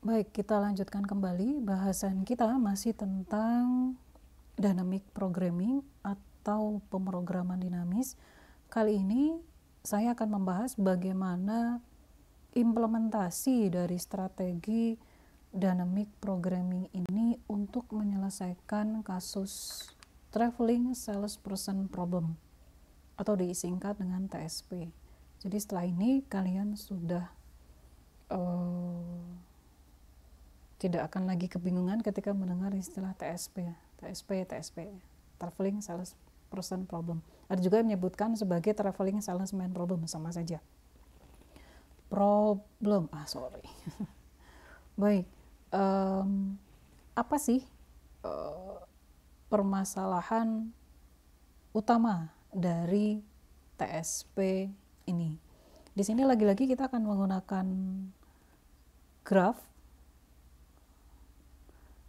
Baik, kita lanjutkan kembali bahasan kita masih tentang dynamic programming atau pemrograman dinamis. Kali ini saya akan membahas bagaimana implementasi dari strategi dynamic programming ini untuk menyelesaikan kasus traveling salesperson problem atau disingkat dengan TSP. Jadi setelah ini kalian sudah tidak akan lagi kebingungan ketika mendengar istilah TSP, Traveling Sales Person Problem. Ada juga yang menyebutkan sebagai Traveling Salesman Problem, sama saja. Baik, apa sih permasalahan utama dari TSP ini? Di sini lagi-lagi kita akan menggunakan graf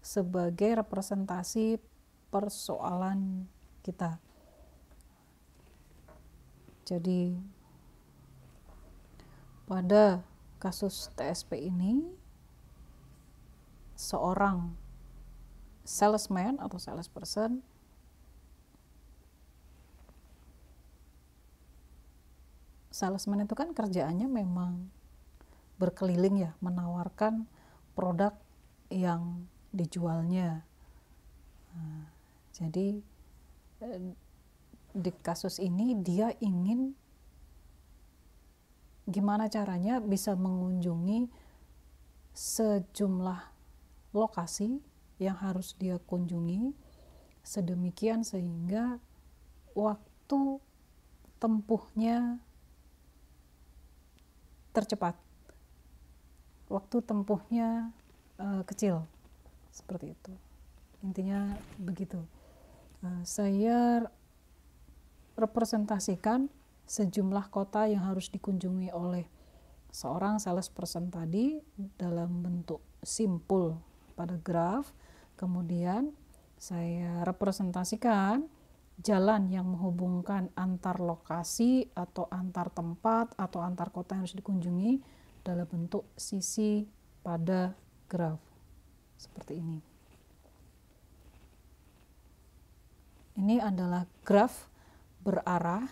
sebagai representasi persoalan kita. Jadi pada kasus TSP ini, seorang salesman atau salesperson itu kan kerjaannya memang berkeliling ya, menawarkan produk yang dijualnya. Jadi di kasus ini dia ingin gimana caranya bisa mengunjungi sejumlah lokasi yang harus dia kunjungi sedemikian sehingga waktu tempuhnya tercepat, waktu tempuhnya kecil, seperti itu. Intinya begitu. Saya representasikan sejumlah kota yang harus dikunjungi oleh seorang salesperson tadi dalam bentuk simpul pada graf. Kemudian saya representasikan jalan yang menghubungkan antar lokasi atau antar tempat atau antar kota yang harus dikunjungi dalam bentuk sisi pada graf seperti ini. Ini adalah graf berarah,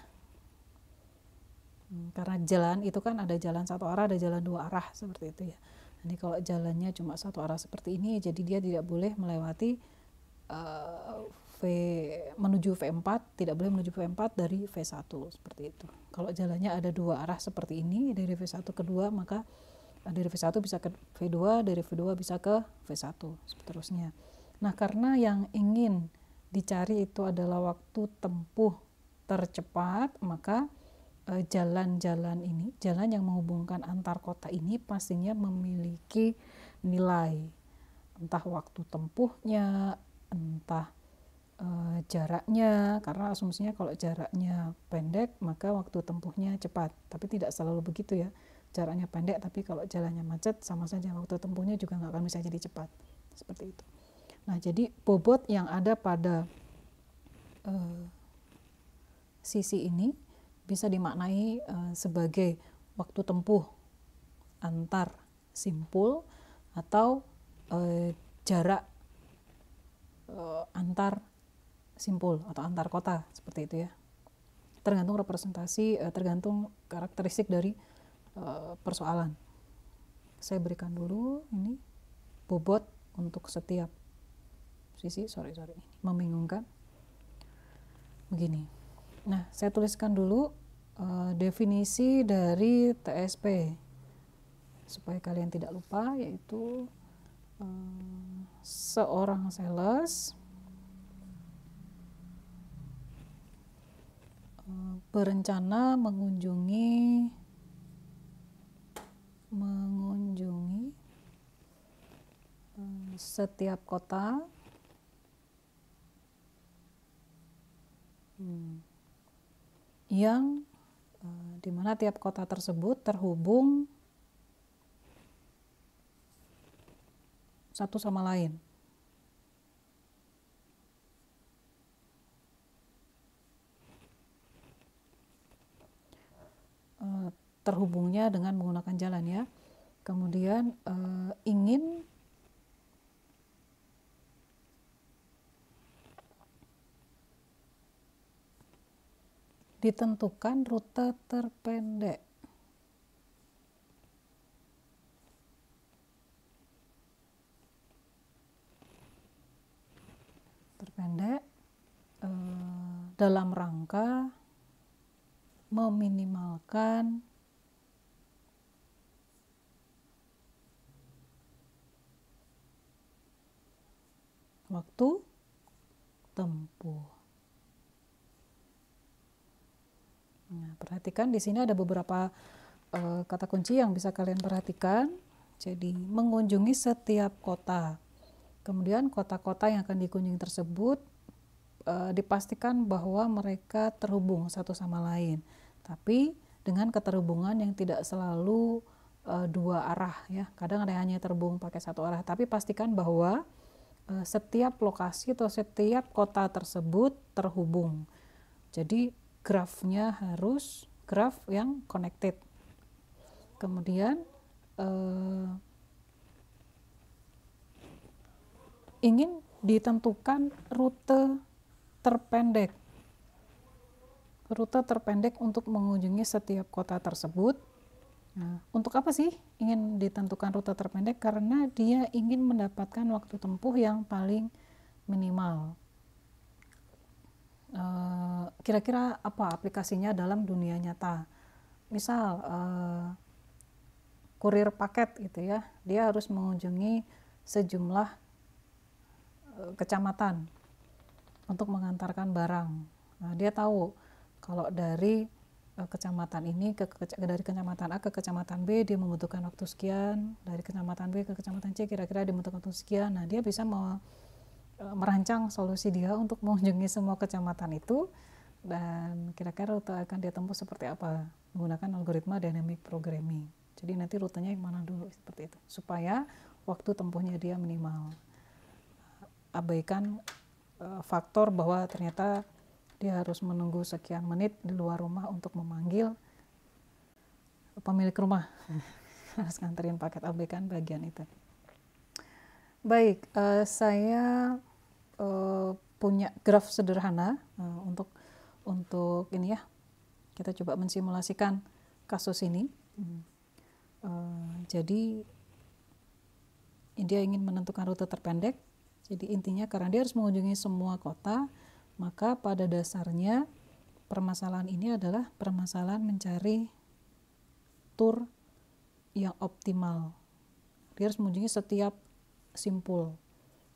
karena jalan itu kan ada jalan satu arah, ada jalan dua arah, seperti itu ya. Jadi kalau jalannya cuma satu arah seperti ini, jadi dia tidak boleh melewati menuju V4, tidak boleh menuju V4 dari V1, seperti itu. Kalau jalannya ada dua arah seperti ini, dari V1 ke 2, maka dari V1 bisa ke V2, dari V2 bisa ke V1, seterusnya. Nah, karena yang ingin dicari itu adalah waktu tempuh tercepat, maka jalan-jalan ini, jalan yang menghubungkan antar kota ini pastinya memiliki nilai, entah waktu tempuhnya, entah jaraknya, karena asumsinya kalau jaraknya pendek maka waktu tempuhnya cepat, tapi tidak selalu begitu ya. Jaraknya pendek tapi kalau jalannya macet sama saja waktu tempuhnya juga nggak akan bisa jadi cepat, seperti itu. Nah, jadi bobot yang ada pada sisi ini bisa dimaknai sebagai waktu tempuh antar simpul atau jarak antar simpul atau antar kota, seperti itu ya. Tergantung representasi, tergantung karakteristik dari persoalan. Saya berikan dulu ini bobot untuk setiap sisi. Ini membingungkan. Begini. Nah, saya tuliskan dulu definisi dari TSP supaya kalian tidak lupa, yaitu seorang sales berencana mengunjungi setiap kota yang di mana tiap kota tersebut terhubung satu sama lain. Terhubungnya dengan menggunakan jalan ya. Kemudian ingin ditentukan rute terpendek. Dalam rangka meminimalkan waktu tempuh. Nah, perhatikan di sini ada beberapa kata kunci yang bisa kalian perhatikan. Jadi mengunjungi setiap kota. Kemudian kota-kota yang akan dikunjungi tersebut dipastikan bahwa mereka terhubung satu sama lain. Tapi dengan keterhubungan yang tidak selalu dua arah ya. Kadang ada hanya terhubung pakai satu arah. Tapi pastikan bahwa setiap lokasi atau setiap kota tersebut terhubung. Jadi grafnya harus graf yang connected. Kemudian ingin ditentukan rute terpendek untuk mengunjungi setiap kota tersebut. Nah, untuk apa sih ingin ditentukan rute terpendek? Karena dia ingin mendapatkan waktu tempuh yang paling minimal. Kira-kira apa aplikasinya dalam dunia nyata? Misal kurir paket gitu ya, dia harus mengunjungi sejumlah kecamatan untuk mengantarkan barang. Nah, dia tahu kalau dari kecamatan ini dari kecamatan A ke kecamatan B dia membutuhkan waktu sekian, dari kecamatan B ke kecamatan C kira-kira dibutuhkan waktu sekian. Nah, dia bisa merancang solusi dia untuk mengunjungi semua kecamatan itu, dan kira-kira rute akan dia tempuh seperti apa menggunakan algoritma dynamic programming. Jadi nanti rutenya yang mana dulu seperti itu supaya waktu tempuhnya dia minimal. Abaikan faktor bahwa ternyata dia harus menunggu sekian menit di luar rumah untuk memanggil pemilik rumah harus nganterin paket. Abaikan bagian itu. Baik, saya punya graf sederhana untuk ini ya, kita coba mensimulasikan kasus ini. Jadi dia ingin menentukan rute terpendek. Jadi intinya karena dia harus mengunjungi semua kota, maka pada dasarnya permasalahan ini adalah permasalahan mencari tur yang optimal. Dia harus mengunjungi setiap simpul.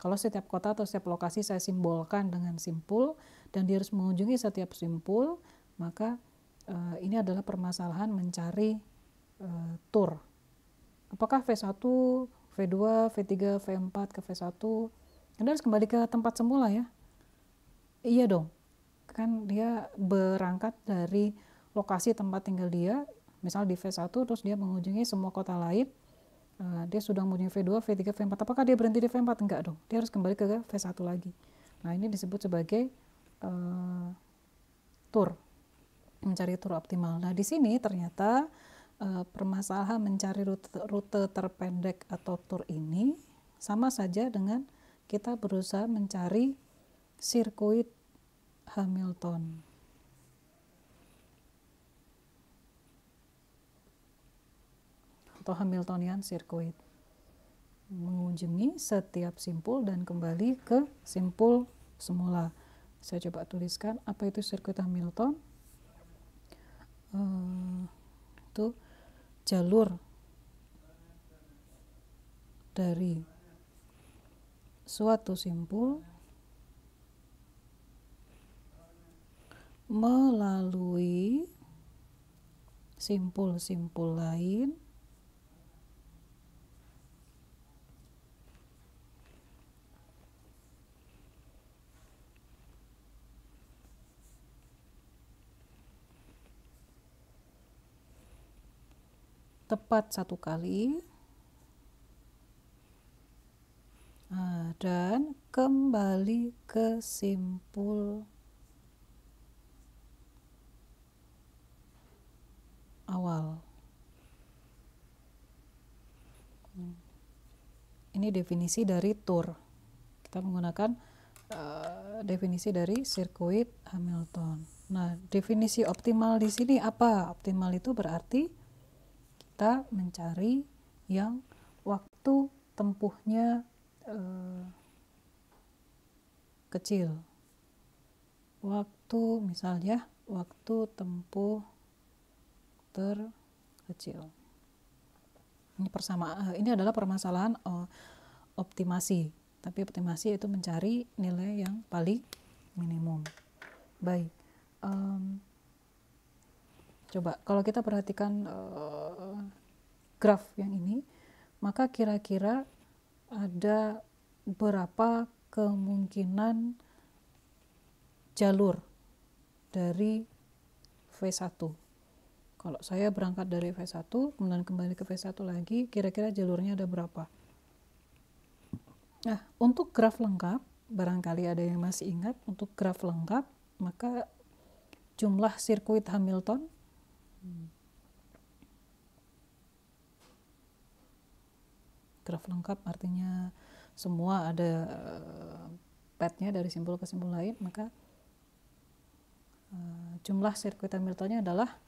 Kalau setiap kota atau setiap lokasi saya simbolkan dengan simpul dan dia harus mengunjungi setiap simpul, maka ini adalah permasalahan mencari tur. Apakah V1, V2, V3, V4 ke V1? Anda harus kembali ke tempat semula ya. Iya dong. Kan dia berangkat dari lokasi tempat tinggal dia, misal di V1 terus dia mengunjungi semua kota lain. Dia sudah mengunjungi V2, V3, V4. Apakah dia berhenti di V4? Enggak dong. Dia harus kembali ke V1 lagi. Nah, ini disebut sebagai tur. Mencari tur optimal. Nah, di sini ternyata permasalahan mencari rute terpendek atau tur ini sama saja dengan kita berusaha mencari sirkuit Hamilton. Atau Hamiltonian Circuit. Mengunjungi setiap simpul dan kembali ke simpul semula. Saya coba tuliskan apa itu sirkuit Hamilton. Itu jalur dari suatu simpul melalui simpul-simpul lain tepat satu kali dan kembali ke simpul awal. Ini definisi dari Tour. Kita menggunakan definisi dari sirkuit Hamilton. Nah, definisi optimal di sini apa? Optimal itu berarti kita mencari yang waktu tempuhnya kecil. Misalnya waktu tempuh terkecil. Ini adalah permasalahan optimasi. Tapi optimasi itu mencari nilai yang paling minimum. Baik. Coba kalau kita perhatikan graf yang ini, maka kira-kira ada berapa kemungkinan jalur dari V1. Kalau saya berangkat dari V1 kemudian kembali ke V1 lagi, kira-kira jalurnya ada berapa? Nah, untuk graf lengkap, barangkali ada yang masih ingat, untuk graf lengkap maka jumlah sirkuit Hamilton graf lengkap artinya semua ada petnya dari simpul ke simpul lain, maka jumlah sirkuit Hamiltonnya adalah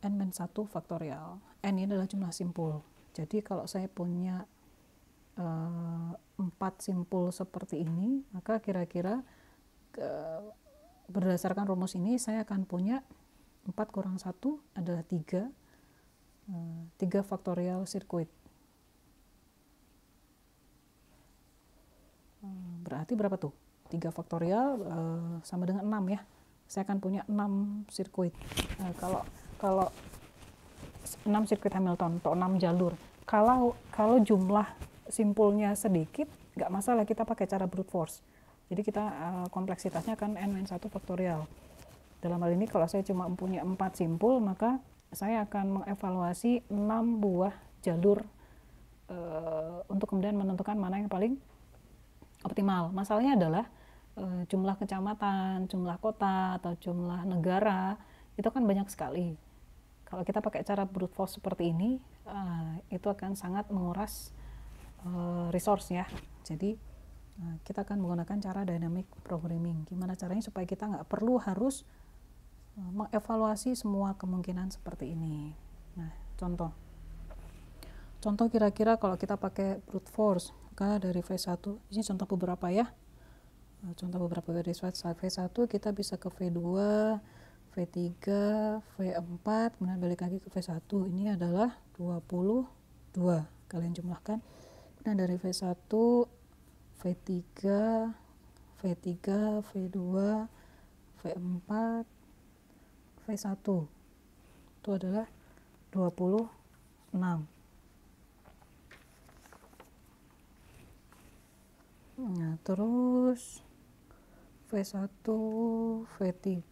n-1 faktorial. N ini adalah jumlah simpul. Jadi kalau saya punya 4 simpul seperti ini, maka kira-kira berdasarkan rumus ini saya akan punya 4 kurang 1 adalah 3 faktorial sirkuit. Berarti berapa tuh? 3 faktorial sama dengan 6 ya. Saya akan punya 6 sirkuit. Kalau 6 sirkuit Hamilton atau 6 jalur. Kalau jumlah simpulnya sedikit, nggak masalah, kita pakai cara brute force. Jadi kita kompleksitasnya kan n-1 faktorial. Dalam hal ini kalau saya cuma punya 4 simpul, maka saya akan mengevaluasi 6 buah jalur untuk kemudian menentukan mana yang paling optimal. Masalahnya adalah jumlah kecamatan, jumlah kota, atau jumlah negara itu kan banyak sekali. Kalau kita pakai cara brute force seperti ini, itu akan sangat menguras resource ya. Jadi kita akan menggunakan cara dynamic programming. Gimana caranya supaya kita nggak perlu harus mengevaluasi semua kemungkinan seperti ini. Nah, contoh kira-kira kalau kita pakai brute force, maka dari V1, ini contoh beberapa ya. Contoh beberapa dari V1 kita bisa ke V2, V3, V4, kemudian balik lagi ke V1. Ini adalah 22. Kalian jumlahkan. Kemudian dari V1, V3, V3, V2, V4, V1. Itu adalah 26. Nah, terus V1, V3,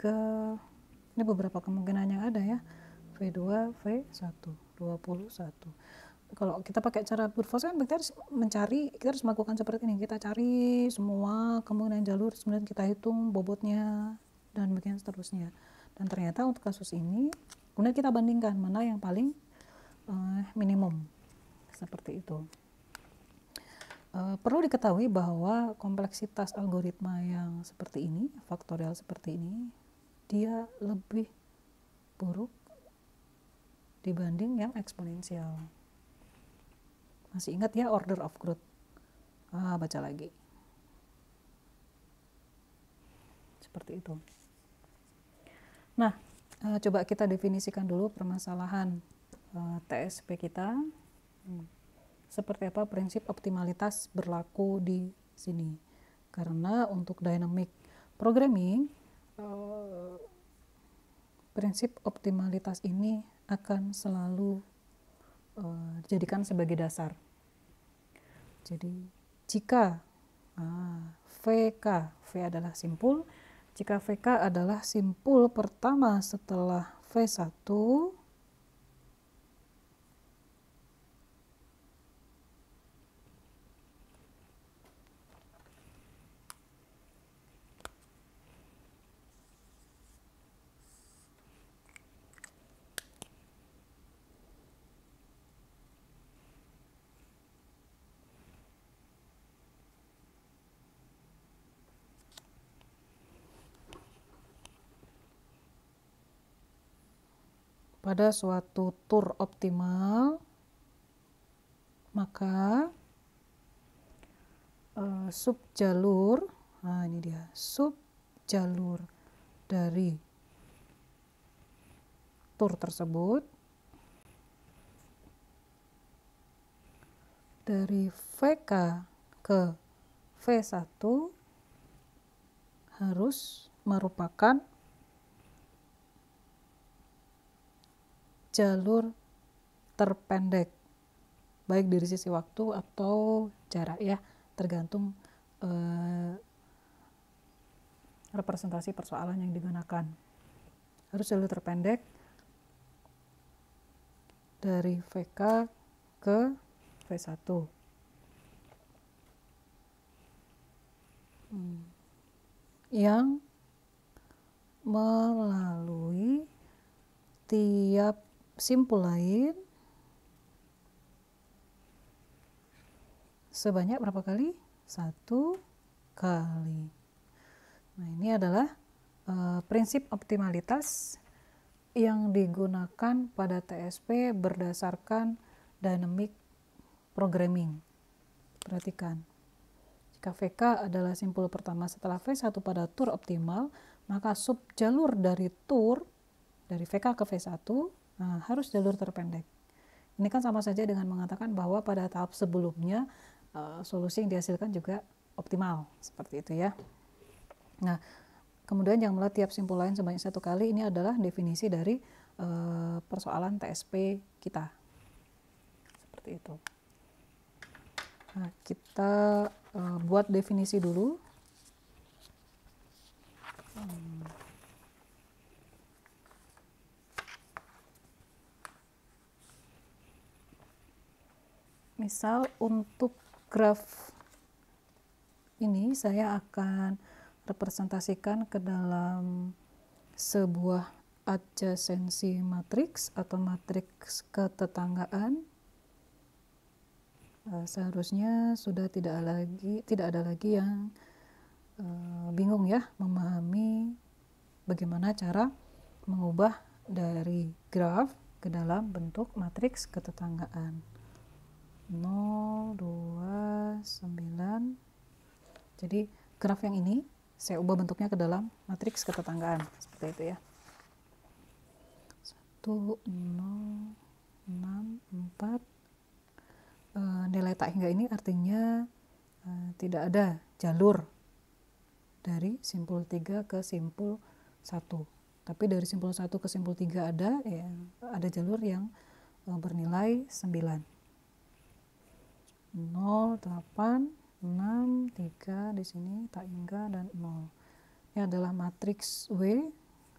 ini beberapa kemungkinan yang ada ya. V2, V1, 21. Kalau kita pakai cara brute force kan kita harus melakukan seperti ini. Kita cari semua kemungkinan jalur, kemudian kita hitung bobotnya dan bagian seterusnya. Dan ternyata untuk kasus ini, kemudian kita bandingkan mana yang paling minimum. Seperti itu. Perlu diketahui bahwa kompleksitas algoritma yang seperti ini, faktorial seperti ini, dia lebih buruk dibanding yang eksponensial. Masih ingat ya order of growth? Baca lagi. Seperti itu. Nah, coba kita definisikan dulu permasalahan TSP kita. Seperti apa prinsip optimalitas berlaku di sini. Karena untuk dynamic programming, prinsip optimalitas ini akan selalu dijadikan sebagai dasar. Jadi jika VK, V adalah simpul, jika VK adalah simpul pertama setelah V1, pada suatu tur optimal, maka subjalur, nah ini dia, subjalur dari tur tersebut dari VK ke V1 harus merupakan jalur terpendek, baik dari sisi waktu atau jarak ya, tergantung representasi persoalan yang digunakan. Harus jalur terpendek dari VK ke V1. Yang melalui tiap simpul lain sebanyak berapa kali? 1 kali. Nah, ini adalah prinsip optimalitas yang digunakan pada TSP berdasarkan dynamic programming. Perhatikan, jika VK adalah simpul pertama setelah V1 pada tur optimal, maka subjalur dari tur dari VK ke V1 harus jalur terpendek. Ini kan sama saja dengan mengatakan bahwa pada tahap sebelumnya solusi yang dihasilkan juga optimal, seperti itu ya. Nah, kemudian yang melalui tiap simpul lain sebanyak 1 kali, ini adalah definisi dari persoalan TSP kita. Seperti itu. Nah, kita buat definisi dulu. Misal untuk graf ini saya akan representasikan ke dalam sebuah adjasensi matriks atau matriks ketetanggaan. Seharusnya sudah tidak ada lagi yang bingung ya memahami bagaimana cara mengubah dari graf ke dalam bentuk matriks ketetanggaan. 0, 2, 9. Jadi graf yang ini saya ubah bentuknya ke dalam matriks ketetanggaan, seperti itu ya. 1, 0, 6, 4. Nilai tak hingga ini artinya tidak ada jalur dari simpul 3 ke simpul 1. Tapi dari simpul 1 ke simpul 3 ada jalur yang bernilai 9. 0, 8, 6, 3 di sini tak hingga dan 0. Ini adalah matriks W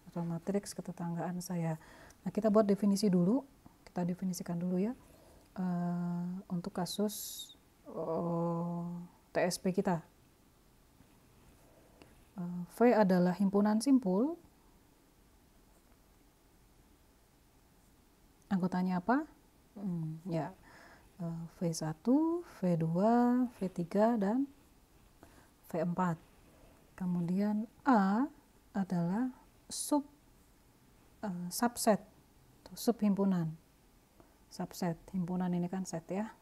atau matriks ketetanggaan saya. Nah, kita buat definisi dulu. Kita definisikan dulu ya untuk kasus TSP kita. V adalah himpunan simpul. Anggotanya apa? V1, V2, V3, dan V4. Kemudian A adalah subset, subhimpunan. Subset, himpunan ini kan set ya.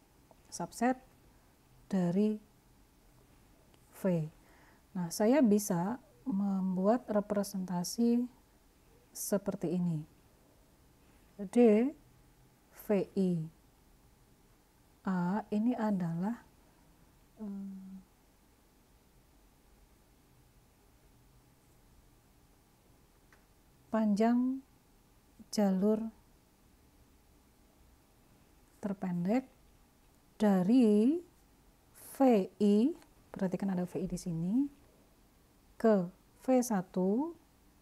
Subset dari V. Nah, saya bisa membuat representasi seperti ini. D, VI, A ini adalah panjang jalur terpendek dari VI, perhatikan ada VI di sini, ke V1.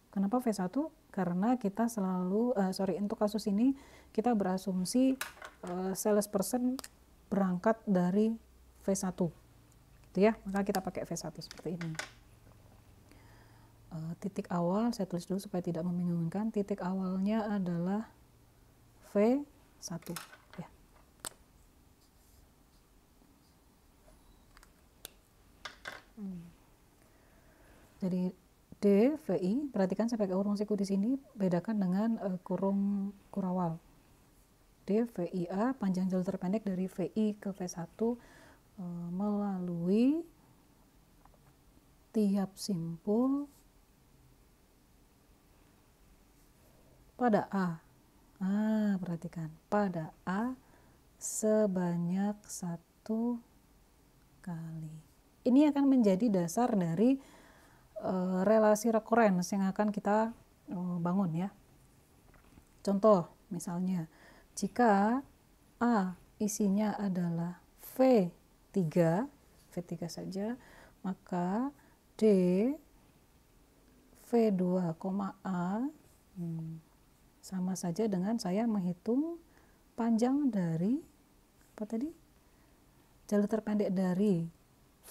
Kenapa V1? Karena kita selalu, untuk kasus ini kita berasumsi salesperson berangkat dari V1, gitu ya, maka kita pakai V1 seperti ini. Titik awal saya tulis dulu supaya tidak membingungkan. Titik awalnya adalah V1 ya. Jadi D, VI, perhatikan saya pakai kurung siku di sini, bedakan dengan kurung kurawal. D, VIA, panjang jalur terpendek dari VI ke V1 melalui tiap simpul pada A. Perhatikan, pada A sebanyak 1 kali. Ini akan menjadi dasar dari relasi recurrence yang akan kita bangun ya. Contoh, misalnya, jika A isinya adalah V3 saja, maka D V2, A sama saja dengan saya menghitung panjang dari apa tadi? Jalur terpendek dari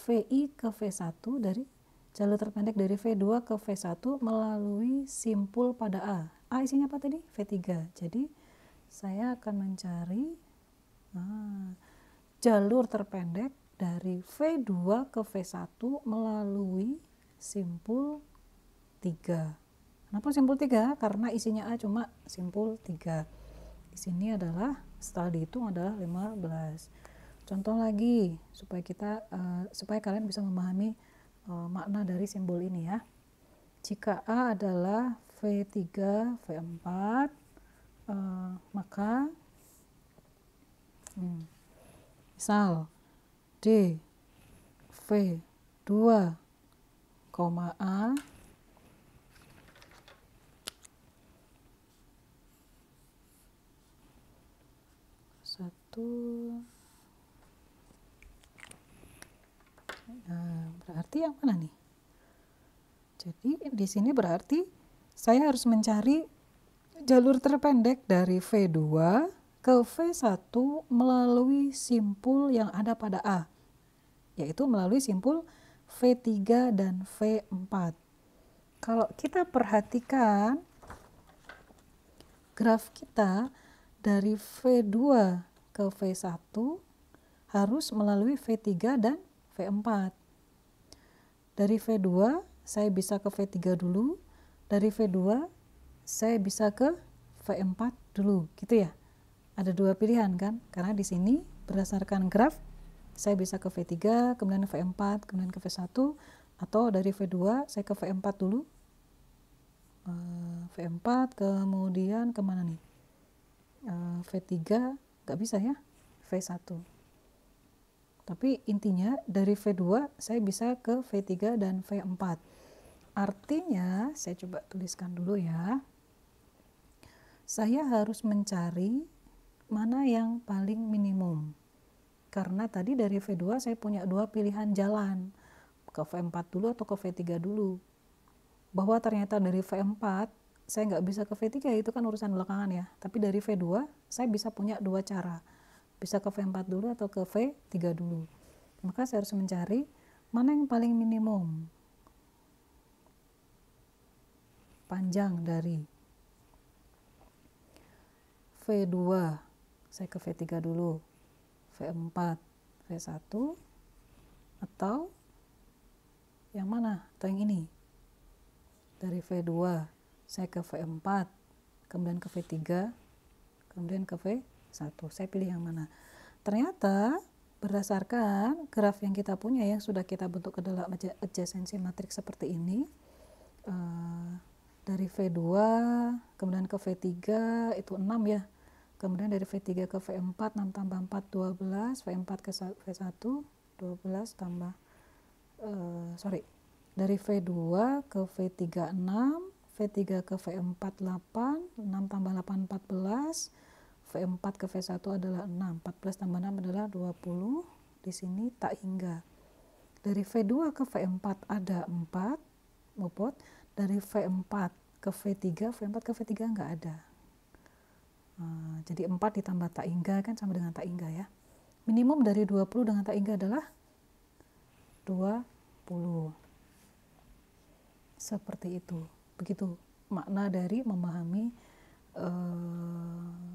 VI ke V1, dari jalur terpendek dari V2 ke V1 melalui simpul pada A. A isinya apa tadi? V3. Jadi saya akan mencari jalur terpendek dari V2 ke V1 melalui simpul 3. Kenapa simpul 3? Karena isinya A cuma simpul 3. Di sini adalah setelah dihitung adalah 15. Contoh lagi supaya kalian bisa memahami makna dari simbol ini ya. Jika A adalah V3, V4, maka misal D V2, A berarti yang mana nih? Jadi di sini berarti saya harus mencari jalur terpendek dari V2 ke V1 melalui simpul yang ada pada A, yaitu melalui simpul V3 dan V4. Kalau kita perhatikan graf kita dari V2 ke V1 harus melalui V3 dan V4. Dari V2 saya bisa ke V3 dulu, dari V2 saya bisa ke V4 dulu, gitu ya. Ada dua pilihan kan, karena di sini berdasarkan graf saya bisa ke V3, kemudian V4, kemudian ke V1, atau dari V2 saya ke V4 dulu, V4 kemudian kemana nih, V3 nggak bisa ya, V1. Tapi intinya dari V2 saya bisa ke V3 dan V4. Artinya, saya coba tuliskan dulu ya. Saya harus mencari mana yang paling minimum. Karena tadi dari V2 saya punya dua pilihan jalan. Ke V4 dulu atau ke V3 dulu. Bahwa ternyata dari V4 saya nggak bisa ke V3, itu kan urusan belakangan ya. Tapi dari V2 saya bisa punya dua cara. Bisa ke V4 dulu atau ke V3 dulu. Maka saya harus mencari mana yang paling minimum panjang dari V2 saya ke V3 dulu, V4 V1, atau yang mana? Atau yang ini? Dari V2 saya ke V4, kemudian ke V3, kemudian ke V1. Saya pilih yang mana? Ternyata berdasarkan graf yang kita punya yang sudah kita bentuk ke dalam adjacency matrix seperti ini, dari V2 kemudian ke V3 itu 6 ya, kemudian dari V3 ke V4 6 tambah 4 12, V4 ke V1 12 tambah dari V2 ke V3 6, V3 ke V4 8, 6 tambah 8 14, V4 ke V1 adalah 6, 14 tambah 6 adalah 20, di sini tak hingga. Dari V2 ke V4 ada 4, mupot. Dari V4 ke V3, V4 ke V3 nggak ada. Jadi 4 ditambah tak hingga kan sama dengan tak hingga ya. Minimum dari 20 dengan tak hingga adalah 20. Seperti itu. Begitu makna dari memahami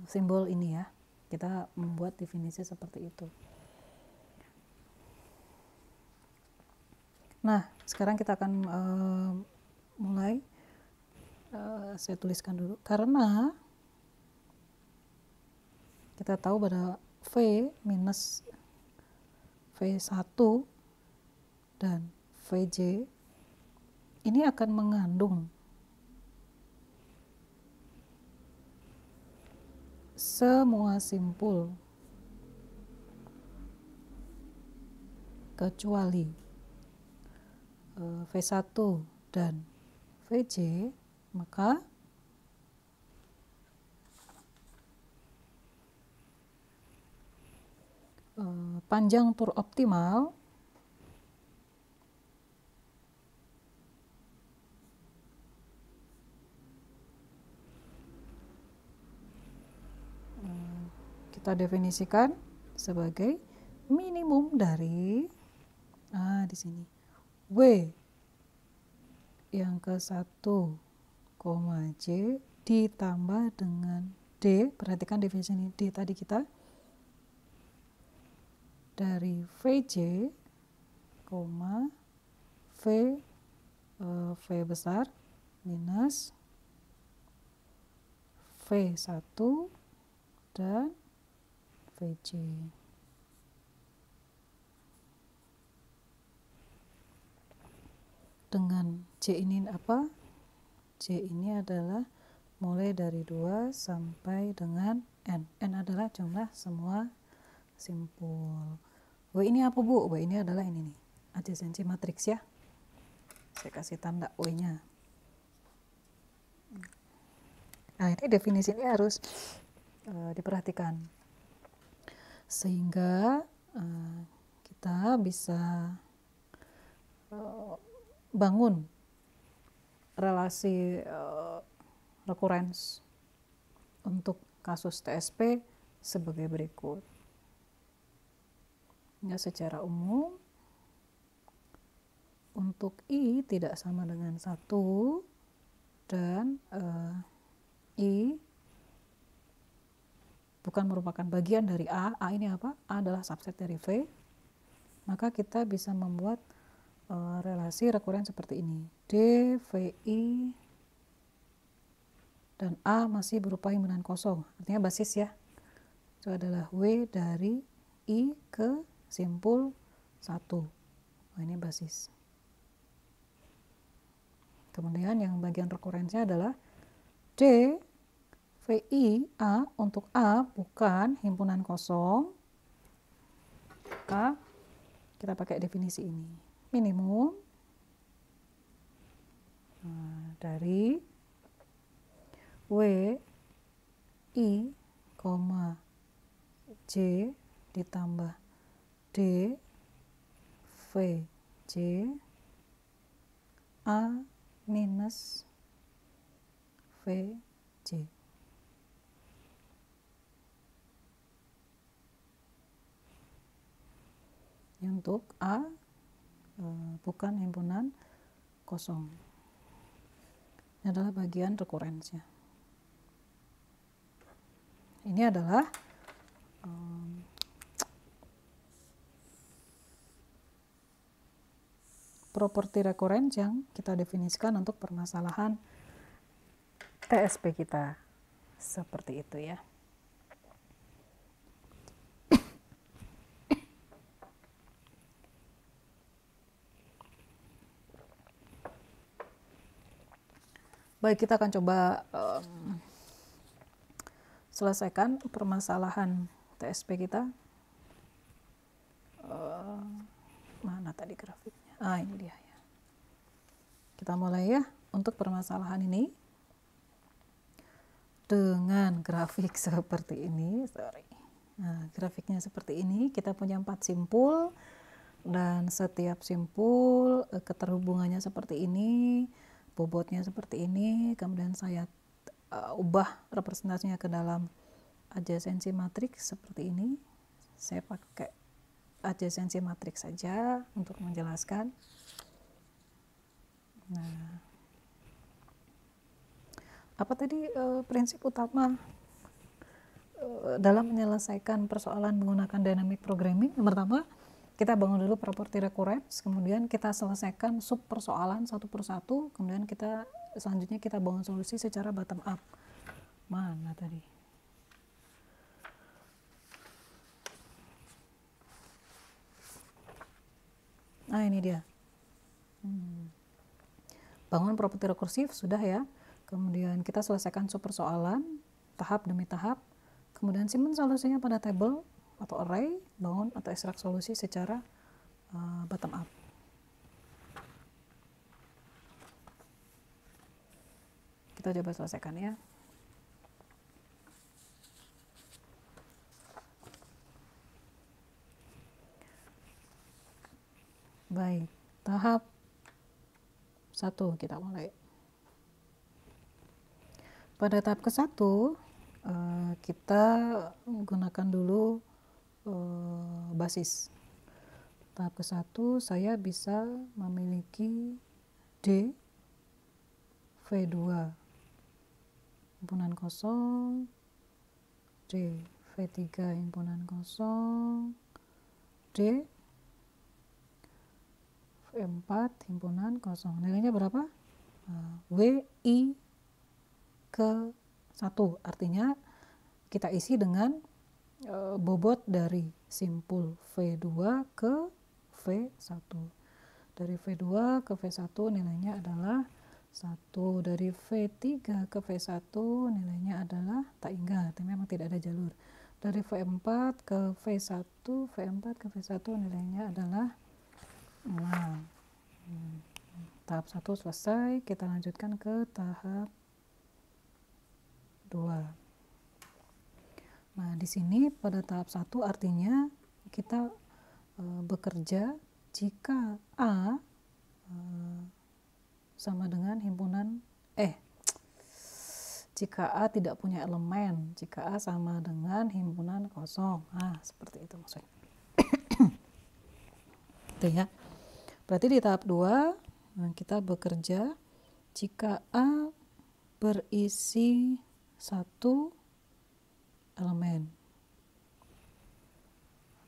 simbol ini ya. Kita membuat definisi seperti itu. Nah, sekarang kita akan mulai saya tuliskan dulu, karena kita tahu pada V minus V1 dan VJ ini akan mengandung semua simpul kecuali V1 dan VJ, maka panjang tur optimal kita definisikan sebagai minimum dari di sini W yang ke 1, J ditambah dengan D. Perhatikan definisi D tadi kita dari VJ, V besar minus V1 dan VJ. Dengan J ini apa? J ini adalah mulai dari 2 sampai dengan N. N adalah jumlah semua simpul. W ini apa, Bu? W ini adalah ini nih, adjacency matriks ya. Saya kasih tanda W-nya. Nah, ini definisi ini harus diperhatikan. Sehingga kita bisa bangun relasi recurrence untuk kasus TSP sebagai berikut. Ya, secara umum untuk I tidak sama dengan 1 dan I bukan merupakan bagian dari A. A ini apa? A adalah subset dari V. Maka kita bisa membuat relasi rekuren seperti ini. D, VI, dan A masih berupa himpunan kosong. Artinya basis ya. Itu adalah W dari I ke simpul 1. Nah, ini basis. Kemudian yang bagian rekurensinya adalah D, VI, A. Untuk A bukan himpunan kosong, maka kita pakai definisi ini. Minimum dari W, I, J ditambah D, V, J, A minus V, J. Untuk A bukan himpunan kosong. Ini adalah bagian rekurensinya. Ini adalah properti recurrence yang kita definisikan untuk permasalahan TSP kita. Seperti itu ya. Baik, kita akan coba selesaikan permasalahan TSP kita. Mana tadi grafiknya? Ini dia ya. Kita mulai ya untuk permasalahan ini dengan grafik seperti ini. Nah, grafiknya seperti ini. Kita punya 4 simpul dan setiap simpul keterhubungannya seperti ini. Bobotnya seperti ini, kemudian saya ubah representasinya ke dalam adjacency matrix seperti ini. Saya pakai adjacency matrix saja untuk menjelaskan. Nah, apa tadi prinsip utama dalam menyelesaikan persoalan menggunakan dynamic programming? Yang pertama, kita bangun dulu properti recurrence, kemudian kita selesaikan sub persoalan satu persatu, kemudian kita selanjutnya kita bangun solusi secara bottom up. Mana tadi? Nah, ini dia. Bangun properti rekursif sudah ya. Kemudian kita selesaikan sub persoalan tahap demi tahap. Kemudian simpan solusinya pada table atau array, bangun atau ekstrak solusi secara bottom up. Kita coba selesaikan ya. Baik, tahap 1 kita mulai. Pada tahap ke-1 kita gunakan dulu basis. Tahap ke-1 saya bisa memiliki D V2 himpunan kosong, D V3 himpunan kosong, D V4 himpunan kosong. Nilainya berapa? WI ke 1, artinya kita isi dengan bobot dari simpul V2 ke V1. Dari V2 ke V1 nilainya adalah 1, dari V3 ke V1 nilainya adalah tak ingat, memang tidak ada jalur. Dari V4 ke V1, V4 ke V1 nilainya adalah 6. Tahap 1 selesai, kita lanjutkan ke tahap 2. Nah, di sini pada tahap 1 artinya kita bekerja jika A sama dengan himpunan jika A tidak punya elemen, jika A sama dengan himpunan kosong. Nah, seperti itu maksudnya. Itu ya. Berarti di tahap 2 kita bekerja jika A berisi 1 elemen.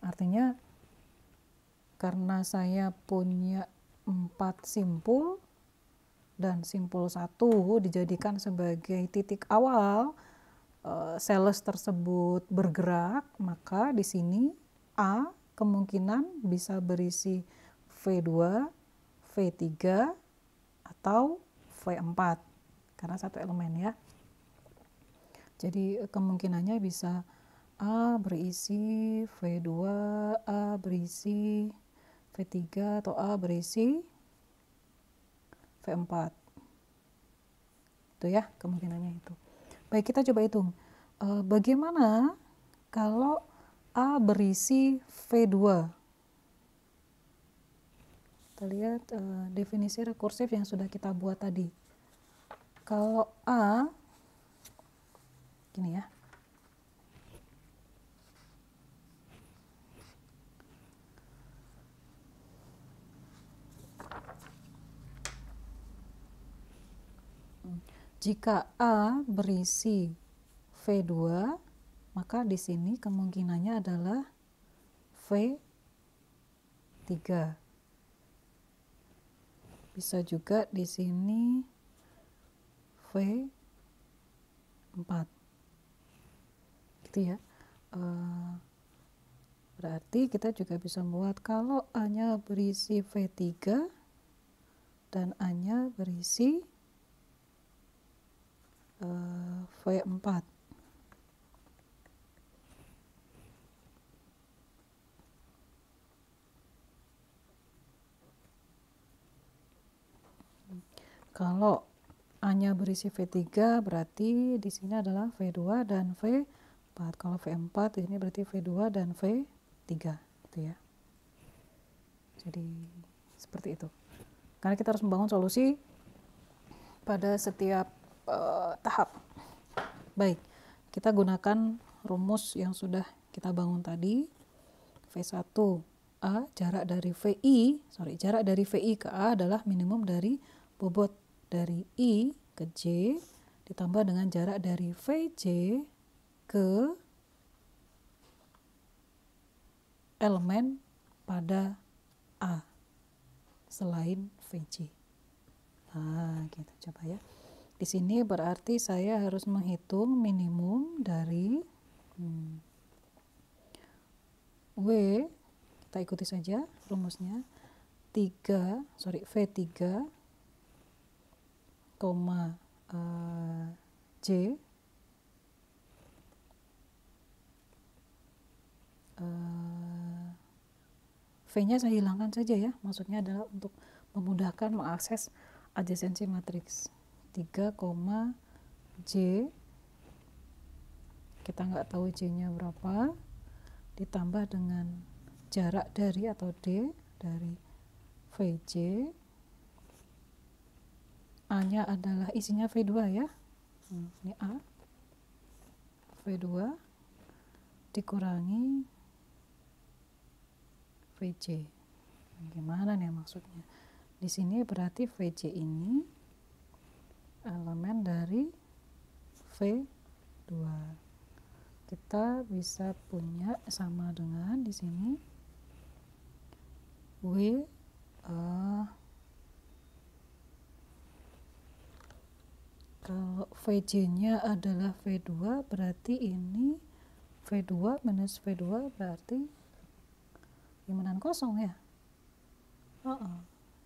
Artinya karena saya punya 4 simpul dan simpul 1 dijadikan sebagai titik awal sales tersebut bergerak, maka di sini A kemungkinan bisa berisi V2, V3 atau V4 karena 1 elemen ya. Jadi kemungkinannya bisa A berisi V2, A berisi V3 atau A berisi V4. Itu ya kemungkinannya itu. Baik, kita coba hitung. Bagaimana kalau A berisi V2? Kita lihat definisi rekursif yang sudah kita buat tadi. Kalau A gini ya. Jika A berisi V2, maka di sini kemungkinannya adalah V3. Bisa juga di sini V4. Gitu ya. Berarti kita juga bisa membuat kalau A-nya berisi V3 dan A-nya berisi V4. Kalau A-nya berisi V3 berarti di sini adalah V2 dan V4. Kalau V4 di sini berarti V2 dan V3 gitu ya. Jadi seperti itu. Karena kita harus membangun solusi pada setiap tahap. Baik, kita gunakan rumus yang sudah kita bangun tadi. V1A jarak dari VI ke A adalah minimum dari bobot dari I ke J ditambah dengan jarak dari VJ ke elemen pada A selain VJ. Gitu coba ya. Di sini berarti saya harus menghitung minimum dari W, kita ikuti saja rumusnya, V3, J V-nya saya hilangkan saja ya, maksudnya adalah untuk memudahkan mengakses adjacency matriks. 3, J, kita nggak tahu J-nya berapa, ditambah dengan jarak dari atau D dari VJ, A-nya adalah isinya V2 ya, ini A, V2 dikurangi VJ. Gimana nih maksudnya? Di sini berarti VJ ini elemen dari V2. Kita bisa punya sama dengan di sini kalau VJ-nya adalah V2, berarti ini V2 minus V2 berarti himpunan kosong ya.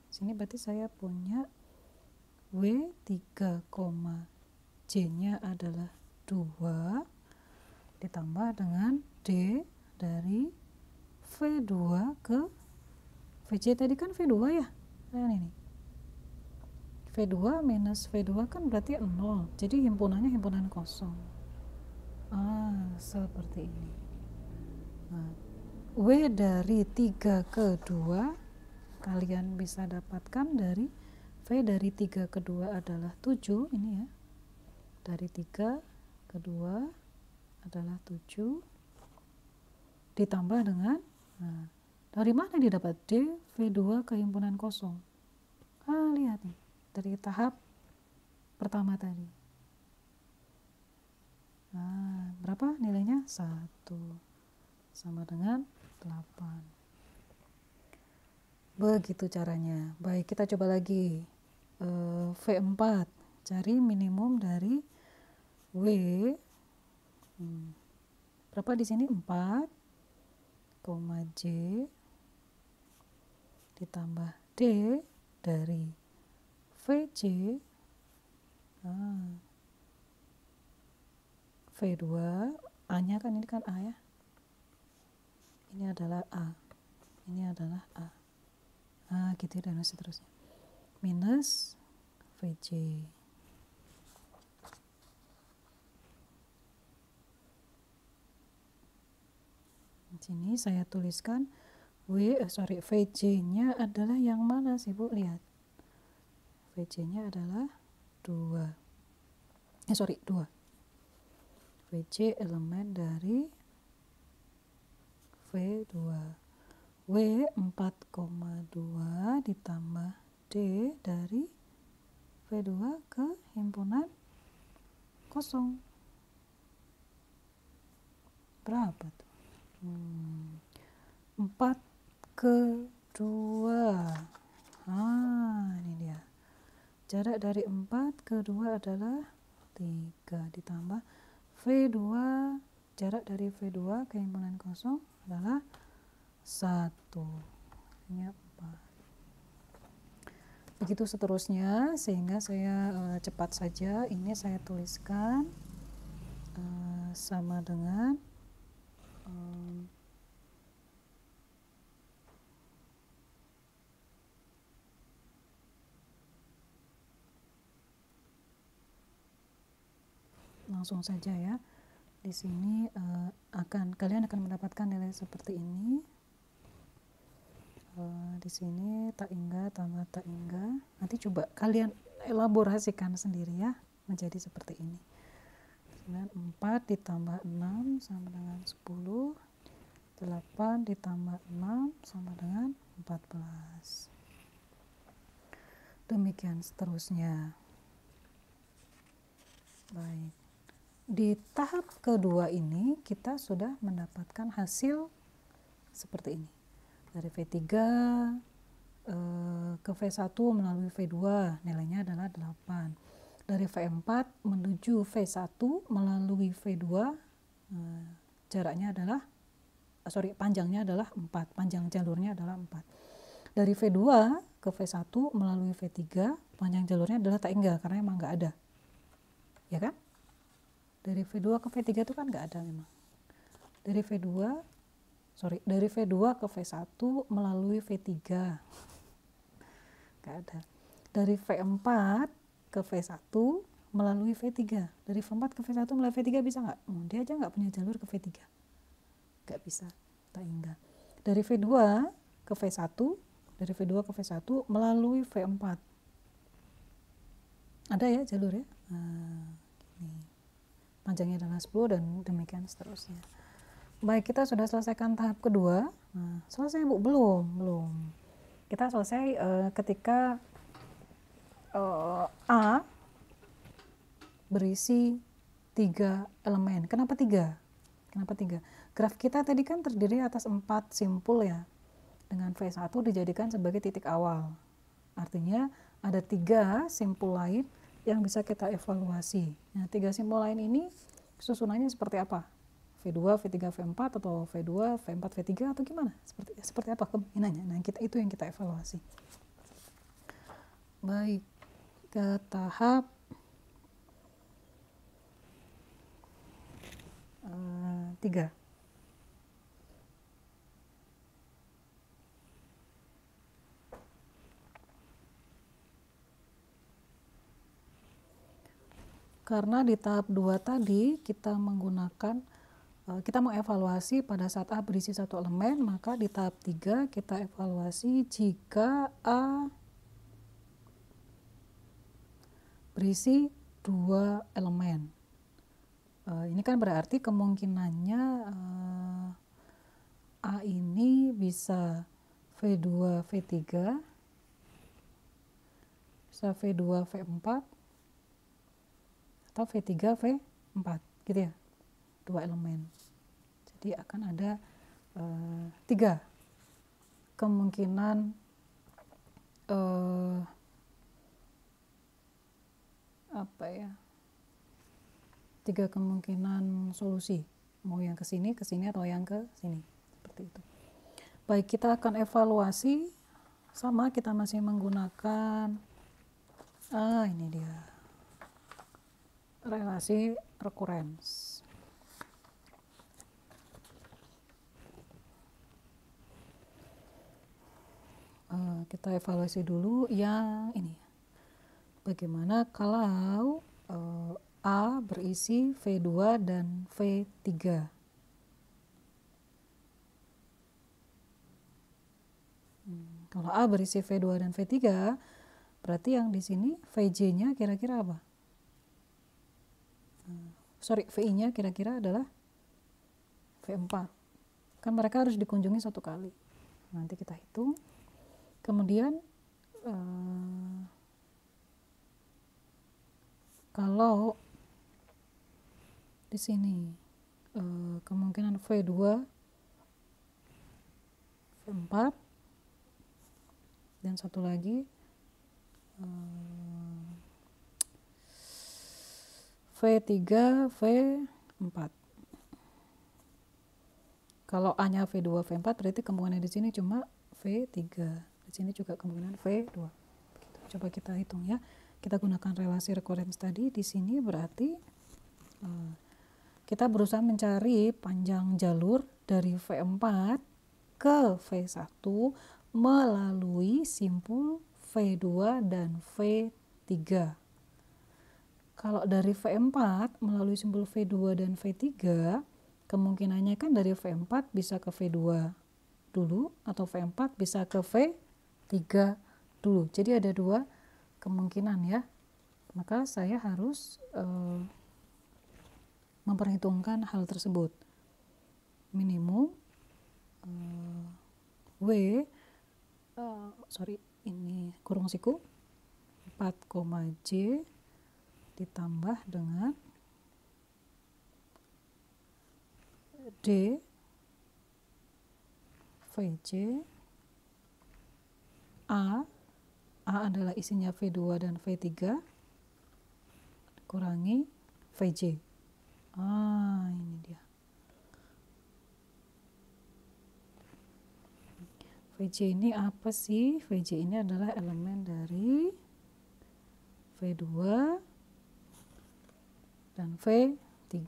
Sini berarti saya punya W3, J-nya adalah 2 ditambah dengan D dari V2 ke VJ tadi kan V2 ya. Nah ini V2 minus V2 kan berarti 0, jadi himpunannya himpunan kosong. Seperti ini. W dari 3 ke 2 kalian bisa dapatkan dari V dari 3 ke 2 adalah 7 ini ya. Dari 3 ke 2 adalah 7 ditambah dengan dari mana didapat D V2 ke himpunan kosong? Lihat nih, dari tahap pertama tadi. Berapa nilainya? 1 sama dengan 8. Begitu caranya. Baik, kita coba lagi. V4, cari minimum dari W. Berapa di sini? 4, J ditambah D dari VJ. V2, A-nya kan ini kan A ya. Ini adalah A. Ini adalah A. Gitu dan seterusnya. Minus VJ. Di sini saya tuliskan VJ-nya adalah yang mana sih Bu? Lihat. VJ-nya adalah 2. 2. VJ elemen dari V2. W 4,2 ditambah D dari V2 ke himpunan kosong. Berapa tuh? 4 ke 2. Ini dia. Jarak dari 4 ke 2 adalah 3 ditambah V2, jarak dari V2 ke himpunan kosong adalah 1. Ini 4. Begitu seterusnya, sehingga saya cepat saja. Ini saya tuliskan sama dengan langsung saja ya. Di sini kalian akan mendapatkan nilai seperti ini. Di sini tak hingga tambah tak hingga. Nanti coba kalian elaborasikan sendiri ya, menjadi seperti ini. 4 ditambah 6 sama dengan 10. 8 ditambah 6 sama dengan 14. Demikian seterusnya. Baik. Di tahap kedua ini kita sudah mendapatkan hasil seperti ini. Dari V3 ke V1 melalui V2 nilainya adalah 8. Dari V4 menuju V1 melalui V2 jaraknya adalah panjangnya adalah 4, panjang jalurnya adalah 4. Dari V2 ke V1 melalui V3 panjang jalurnya adalah tak hingga karena emang nggak ada, ya kan? Dari V2 ke V3 itu kan nggak ada memang. Dari V2 ke V1 melalui V3 nggak ada. Dari V4 ke V1 melalui V3. Dari V4 ke V1 melalui V3 bisa nggak? Dia aja nggak punya jalur ke V3, nggak bisa, tak hingga. Dari V2 ke V1, dari V2 ke V1 melalui V4 ada ya jalur ya. Gini. Panjangnya adalah 10 dan demikian seterusnya. Baik, kita sudah selesaikan tahap kedua. Selesai Bu? Belum. Kita selesai ketika A berisi 3 elemen. Kenapa 3? Graf kita tadi kan terdiri atas 4 simpul ya. Dengan V1 dijadikan sebagai titik awal. Artinya ada 3 simpul lain yang bisa kita evaluasi. Nah, 3 simpul lain ini susunannya seperti apa? V2, V3, V4 atau V2, V4, V3 atau gimana? Seperti apa kemungkinannya? Nah, itu yang kita evaluasi. Baik, ke tahap tiga. Karena di tahap 2 tadi kita mengevaluasi pada saat A berisi 1 elemen, maka di tahap 3 kita evaluasi jika A berisi 2 elemen. Ini kan berarti kemungkinannya A ini bisa V2, V3, bisa V2, V4, atau V3, V4 gitu ya, 2 elemen. Jadi akan ada 3 kemungkinan tiga kemungkinan solusi, mau yang ke sini atau yang ke sini, seperti itu. Baik, kita akan evaluasi sama, kita masih menggunakan ini dia, relasi recurrence. Kita evaluasi dulu yang ini. Bagaimana kalau A berisi V2 dan V3? Kalau A berisi V2 dan V3, berarti yang di sini VJ-nya kira-kira apa? VI-nya kira-kira adalah V4. Kan mereka harus dikunjungi 1 kali. Nanti kita hitung. Kemudian kalau di sini kemungkinan V2, V4, dan satu lagi V3, V4. Kalau A-nya V2, V4 berarti kemungkinan di sini cuma V3. Di sini juga kemungkinan V2. Begitu. Coba kita hitung ya. Kita gunakan relasi recurrence tadi. Di sini berarti kita berusaha mencari panjang jalur dari V4 ke V1 melalui simpul V2 dan V3. Kalau dari V4 melalui simpul V2 dan V3, kemungkinannya kan dari V4 bisa ke V2 dulu, atau V4 bisa ke V3 dulu. Jadi ada 2 kemungkinan ya. Maka saya harus memperhitungkan hal tersebut. Minimum ini kurung siku 4,J ditambah dengan D VJ A adalah isinya V2 dan V3 kurangi VJ. Ini dia. VJ ini apa sih? VJ ini adalah elemen dari V2 dan V3.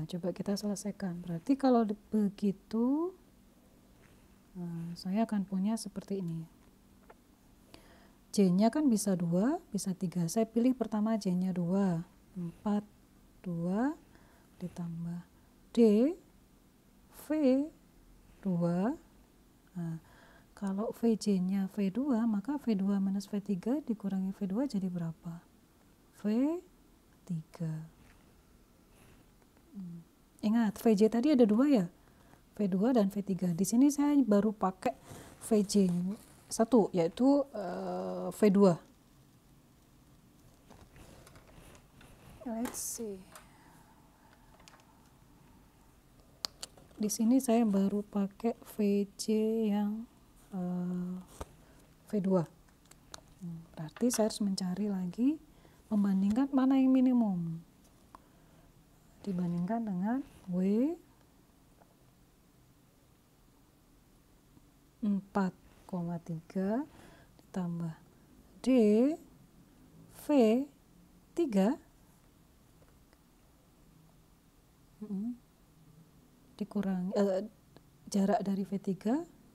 Coba kita selesaikan. Berarti kalau begitu saya akan punya seperti ini. J-nya kan bisa 2, bisa 3. Saya pilih pertama J-nya 2. 4, 2 ditambah D, V2. Nah, kalau VJ-nya V2, maka V2 minus V3 dikurangi V2 jadi berapa? V3. Ingat, VJ tadi ada 2 ya? V2 dan V3. Di sini saya baru pakai VJ 1, yaitu V2. Let's see. Di sini saya baru pakai VJ yang V2. Berarti saya harus mencari lagi, membandingkan mana yang minimum dibandingkan dengan W 4,3 ditambah D V3 dikurangi jarak dari V3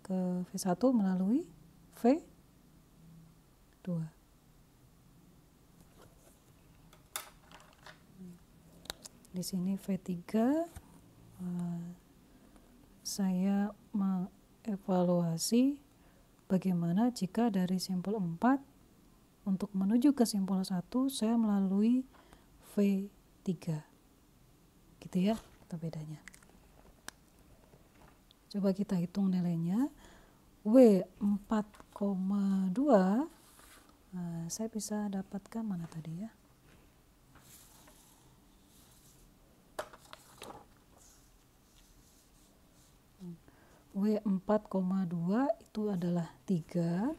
ke V1 melalui V2. Di sini V3 saya mengevaluasi bagaimana jika dari simpul 4 untuk menuju ke simpul 1 saya melalui V3. Gitu ya, itu bedanya. Coba kita hitung nilainya. W 4,2 saya bisa dapatkan mana tadi ya? W 4,2 itu adalah 3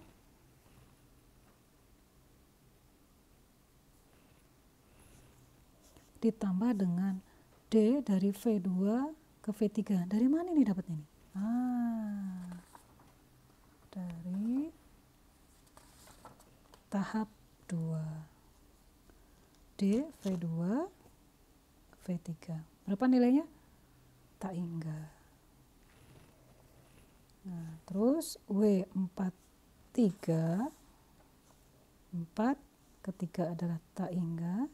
ditambah dengan D dari V2 ke V3. Dari mana ini dapat ini? Dari tahap 2. D, V2, V3. Berapa nilainya? Tak hingga. Nah, terus W43, 4 ketiga adalah tak hingga,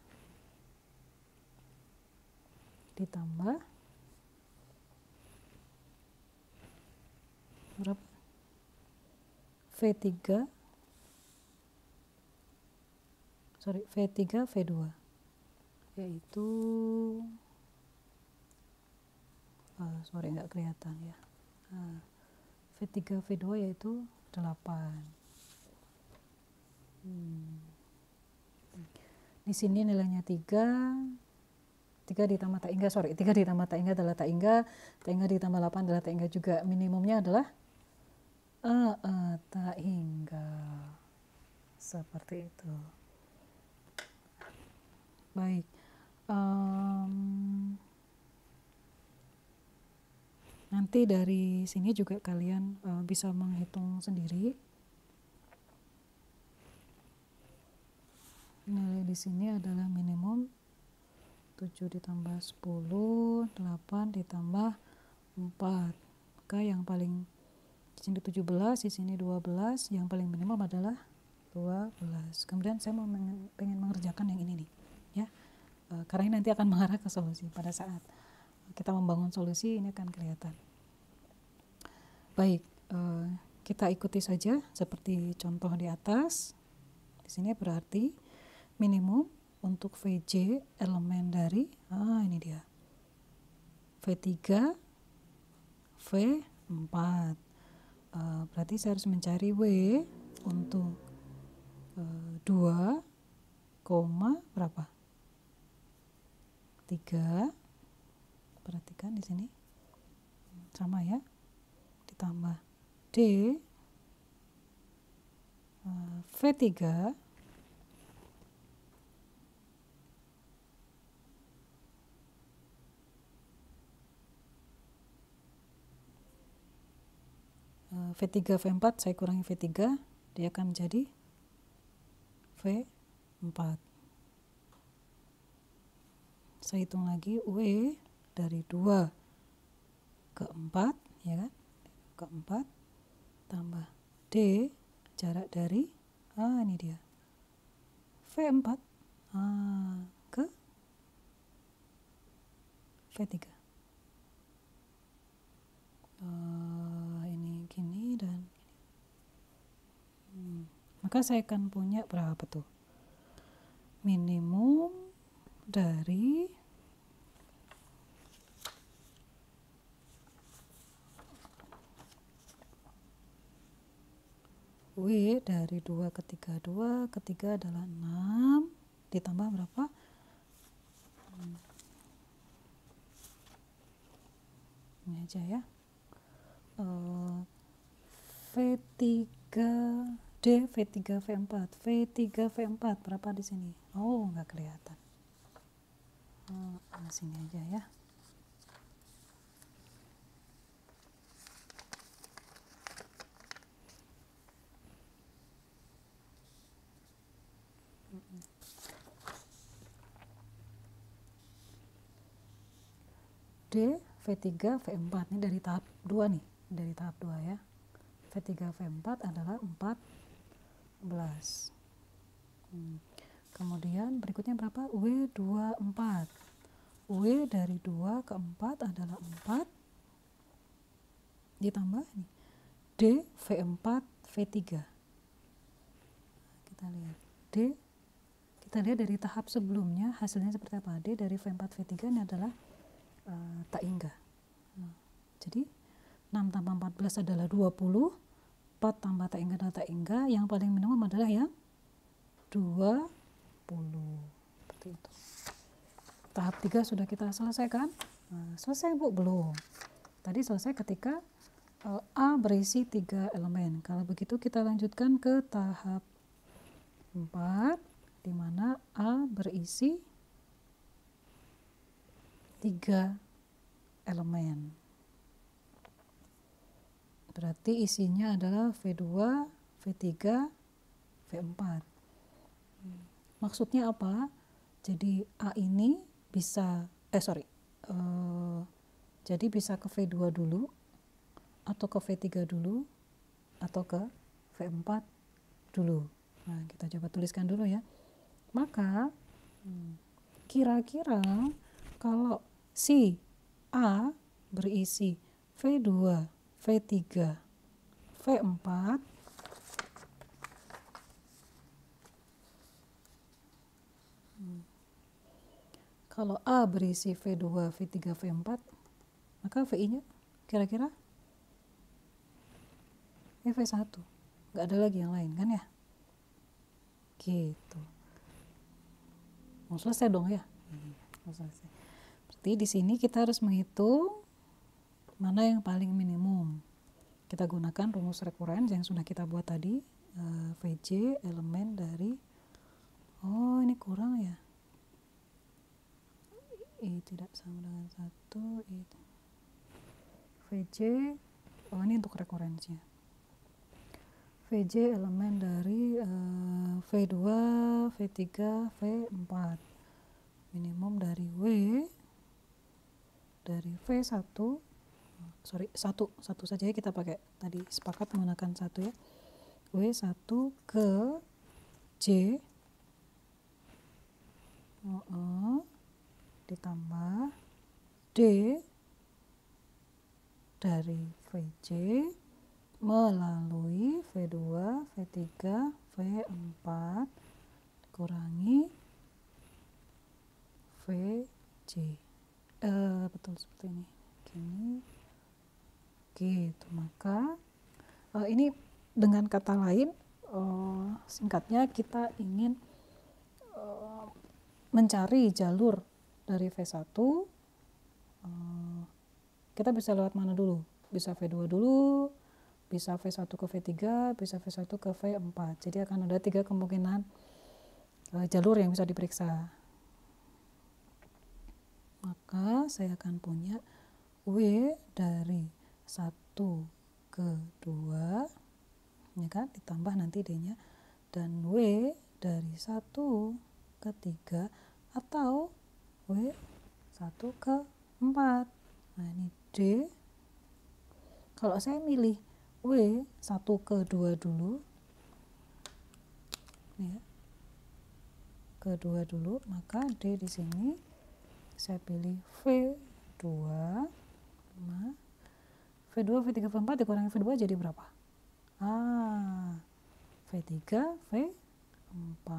ditambah berapa? V3 V2 yaitu nggak kelihatan ya. V3 V2 yaitu 8. Di sini nilainya 3 ditambah tak hingga, 3 ditambah tak hingga adalah tak hingga ditambah 8 adalah tak hingga juga. Minimumnya adalah tak hingga. Seperti itu. Baik. Nanti dari sini juga kalian bisa menghitung sendiri. Nilai di sini adalah minimum 7 ditambah 10, 8 ditambah 4. Maka yang paling di sini 17, di sini 12, yang paling minimum adalah 12. Kemudian saya pengen mengerjakan yang ini nih, ya. Karena ini nanti akan mengarah ke solusi. Pada saat kita membangun solusi ini akan kelihatan. Baik, kita ikuti saja seperti contoh di atas. Di sini berarti minimum untuk VJ elemen dari ini dia V3 V4. Berarti saya harus mencari W untuk 2, berapa? 3. Perhatikan di sini sama ya, ditambah D V3 V3 V4 saya kurangi V3, dia akan menjadi V4. Saya hitung lagi W dari 2 ke 4 ya kan, ke 4 tambah D jarak dari ini dia V4 ke V3. Ini gini dan gini. Maka saya akan punya berapa tuh? Minimum dari W dari 2 ke 3, 2 ke 3 adalah 6, ditambah berapa? Ini aja ya. V3D, V3, V4, V3, V4 berapa di sini? Oh, nggak kelihatan. Sini aja ya. D, V3, V4 ini dari tahap 2 nih, dari tahap 2 ya. V3, V4 adalah 14. Kemudian berikutnya berapa? W24. W dari 2 ke 4 adalah 4 ditambah nih D V4 V3. Kita lihat D, kita lihat dari tahap sebelumnya hasilnya seperti apa. D dari V4 V3 ini adalah tak hingga. Jadi 6 tambah 14 adalah 20, 4 tambah tak hingga adalah tak hingga, yang paling minimum adalah yang 20. Seperti itu. Tahap 3 sudah kita selesaikan. Selesai Bu? Belum. Tadi selesai ketika A berisi 3 elemen. Kalau begitu kita lanjutkan ke tahap 4, di mana A berisi 3 elemen. Berarti isinya adalah V2, V3, V4. Maksudnya apa? Jadi A ini bisa, jadi bisa ke V2 dulu, atau ke V3 dulu, atau ke V4 dulu. Nah, kita coba tuliskan dulu ya. Maka kira-kira kalau si A berisi V2, V3, V4, kalau A berisi V2, V3, V4, maka VI-nya kira-kira V1. Nggak ada lagi yang lain kan ya? Gitu. Mau selesai dong ya? Mau selesai. Berarti di sini kita harus menghitung mana yang paling minimum. Kita gunakan rumus recurrence yang sudah kita buat tadi. VJ elemen dari, ini kurang ya, I tidak sama dengan 1, VJ, ini untuk rekurensnya. VJ elemen dari V2, V3, V4. Minimum dari W dari V1, satu saja ya, kita pakai tadi sepakat menggunakan 1 ya. W1 ke J ditambah D dari VJ melalui V2, V3, V4 dikurangi VJ. Betul seperti ini. Gini. Gitu, maka ini dengan kata lain, singkatnya kita ingin mencari jalur dari V1, kita bisa lewat mana dulu? Bisa V2 dulu, bisa V1 ke V3, bisa V1 ke V4. Jadi akan ada 3 kemungkinan jalur yang bisa diperiksa. Maka saya akan punya W dari 1 ke 2, ya kan, ditambah nanti D-nya, dan W dari 1 ke 3 atau W 1 ke 4. Nah, ini D. Kalau saya milih W 1 ke 2 dulu, ya, ke 2 dulu, maka D di sini saya pilih V2, nah, V2, V3, V4 dikurangi V2 jadi berapa? V3, V4.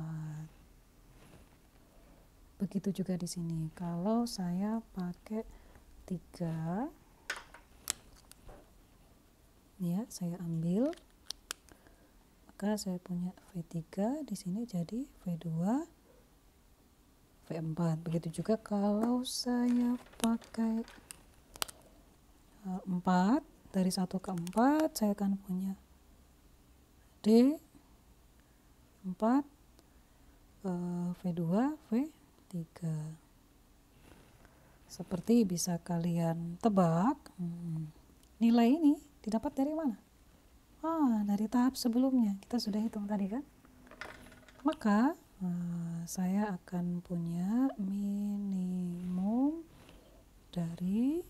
Begitu juga di sini. Kalau saya pakai 3, ya, saya ambil, maka saya punya V3 di sini jadi V2, V4. Begitu juga kalau saya pakai 4, dari 1 ke 4 saya akan punya D 4, V2, V3. Seperti bisa kalian tebak, nilai ini didapat dari mana? Dari tahap sebelumnya, kita sudah hitung tadi kan? Maka saya akan punya minimum dari,